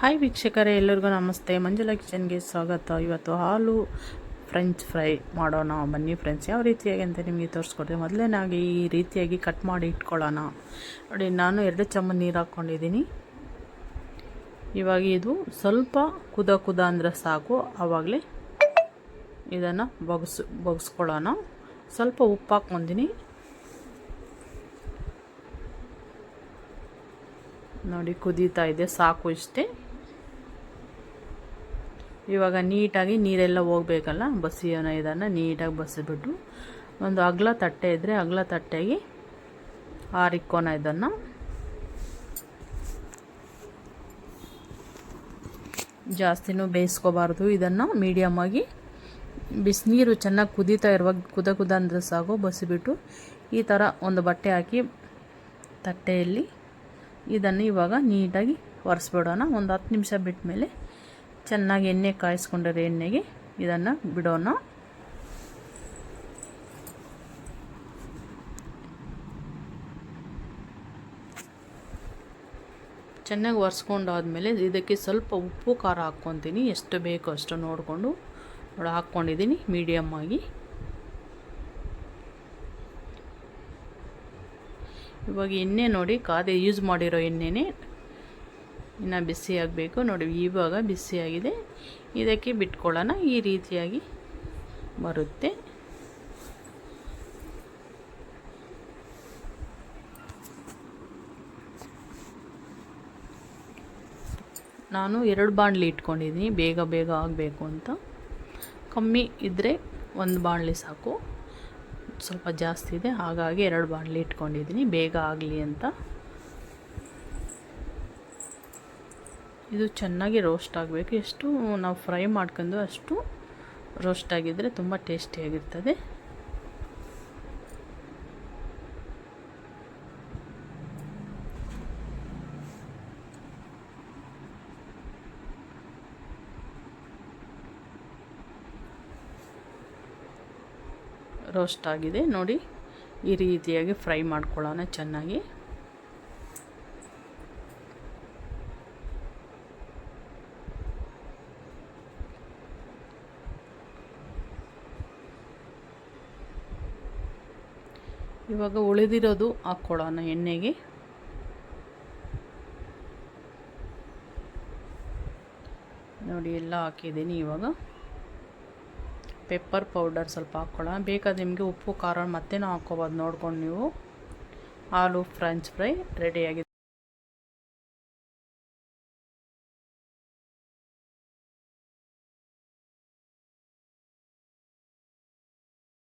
Hi ವೀಕ್ಷಕರೇ, ಎಲ್ಲರಿಗೂ ನಮಸ್ತೆ. ಮಂಜುಳಾ ಕಿಚನ್ಗೆ ಸ್ವಾಗತ. ಇವತ್ತು ಹಾಲು ಫ್ರೆಂಚ್ ಫ್ರೈ ಮಾಡೋಣ ಬನ್ನಿ ಫ್ರೆಂಡ್ಸ್. ಯಾವ ರೀತಿಯಾಗಿ ಅಂತ ನಿಮಗೆ ತೋರಿಸ್ಕೊಡ್ತೀನಿ. ಮೊದಲನೇದಾಗಿ ಈ ರೀತಿಯಾಗಿ ಕಟ್ ಮಾಡಿ ಇಟ್ಕೊಳ್ಳೋಣ. ನೋಡಿ, ನಾನು 2 ಚಮಚ ನೀರು ಹಾಕ್ಕೊಂಡಿದ್ದೀನಿ. ಇವಾಗ ಇದು ಸ್ವಲ್ಪ ಕುದ ಅಂದರೆ ಸಾಕು. ಆವಾಗಲೇ ಇದನ್ನು ಬಗ್ಸ್ಕೊಳ್ಳೋಣ. ಸ್ವಲ್ಪ ಉಪ್ಪು ಹಾಕ್ಕೊಂಡಿನಿ. ನೋಡಿ, ಕುದೀತಾ ಇದೆ, ಸಾಕು ಇಷ್ಟೇ. ಇವಾಗ ನೀಟಾಗಿ ನೀರೆಲ್ಲ ಹೋಗಬೇಕಲ್ಲ, ಬಸಿಯೋಣ. ಇದನ್ನು ನೀಟಾಗಿ ಬಸಿಬಿಟ್ಟು ಒಂದು ಅಗಲ ತಟ್ಟೆ ಇದ್ದರೆ ಅಗಲ ತಟ್ಟೆಗೆ ಆರಿಕ್ಕೋಣ. ಇದನ್ನು ಜಾಸ್ತಿನೂ ಬೇಯಿಸ್ಕೋಬಾರ್ದು. ಇದನ್ನು ಮೀಡಿಯಮ್ಮಾಗಿ ಬಿಸಿನೀರು ಚೆನ್ನಾಗಿ ಕುದೀತಾ ಇರುವಾಗ ಕುದ ಅಂದರೆ ಸಾಕು. ಬಸಿಬಿಟ್ಟು ಈ ಥರ ಒಂದು ಬಟ್ಟೆ ಹಾಕಿ ತಟ್ಟೆಯಲ್ಲಿ ಇದನ್ನು ಇವಾಗ ನೀಟಾಗಿ ಒರೆಸ್ಬಿಡೋಣ. ಒಂದು 10 ನಿಮಿಷ ಬಿಟ್ಟ ಮೇಲೆ ಚೆನ್ನಾಗಿ ಎಣ್ಣೆ ಕಾಯಿಸ್ಕೊಂಡಿರೋ ಎಣ್ಣೆಗೆ ಇದನ್ನು ಬಿಡೋಣ. ಚೆನ್ನಾಗಿ ಒರೆಸ್ಕೊಂಡಾದ್ಮೇಲೆ ಇದಕ್ಕೆ ಸ್ವಲ್ಪ ಉಪ್ಪು ಖಾರ ಹಾಕ್ಕೊತೀನಿ. ಎಷ್ಟು ಬೇಕೋ ಅಷ್ಟು ನೋಡಿಕೊಂಡು ಹಾಕ್ಕೊಂಡಿದ್ದೀನಿ ಮೀಡಿಯಮ್ಮಾಗಿ. ಇವಾಗ ಎಣ್ಣೆ ನೋಡಿ, ಕಾದೆ ಯೂಸ್ ಮಾಡಿರೋ ಎಣ್ಣೆನೇ ಇನ್ನು ಬಿಸಿ ಆಗಬೇಕು. ನೋಡಿ, ಇವಾಗ ಬಿಸಿಯಾಗಿದೆ. ಇದಕ್ಕೆ ಬಿಟ್ಕೊಳ್ಳೋಣ. ಈ ರೀತಿಯಾಗಿ ಬರುತ್ತೆ. ನಾನು 2 ಬಾಣಲಿ ಇಟ್ಕೊಂಡಿದ್ದೀನಿ, ಬೇಗ ಆಗಬೇಕು ಅಂತ. ಕಮ್ಮಿ ಇದ್ದರೆ 1 ಬಾಣಲಿ ಸಾಕು. ಸ್ವಲ್ಪ ಜಾಸ್ತಿ ಇದೆ, ಹಾಗಾಗಿ 2 ಬಾಣಲಿ ಇಟ್ಕೊಂಡಿದ್ದೀನಿ, ಬೇಗ ಆಗಲಿ ಅಂತ. ಇದು ಚೆನ್ನಾಗಿ ರೋಸ್ಟ್ ಆಗಬೇಕು. ಎಷ್ಟು ನಾವು ಫ್ರೈ ಮಾಡ್ಕೊಂಡು ಅಷ್ಟು ರೋಸ್ಟ್ ಆಗಿದ್ದರೆ ತುಂಬ ಟೇಸ್ಟಿಯಾಗಿರ್ತದೆ. ರೋಸ್ಟ್ ಆಗಿದೆ ನೋಡಿ. ಈ ರೀತಿಯಾಗಿ ಫ್ರೈ ಮಾಡ್ಕೊಳ್ಳೋಣ ಚೆನ್ನಾಗಿ. ಇವಾಗ ಉಳಿದಿರೋದು ಹಾಕ್ಕೊಳ್ಳೋಣ ಎಣ್ಣೆಗೆ. ನೋಡಿ, ಎಲ್ಲ ಹಾಕಿದ್ದೀನಿ. ಇವಾಗ ಪೆಪ್ಪರ್ ಪೌಡರ್ ಸ್ವಲ್ಪ ಹಾಕ್ಕೊಳ್ಳೋಣ. ಬೇಕಾದ್ರೆ ನಿಮಗೆ ಉಪ್ಪು ಖಾರ ಮತ್ತೇನೋ ಹಾಕ್ಕೋಬೋದು ನೋಡ್ಕೊಂಡು ನೀವು. ಆಲೂ ಫ್ರೆಂಚ್ ಫ್ರೈ ರೆಡಿಯಾಗಿದೆ.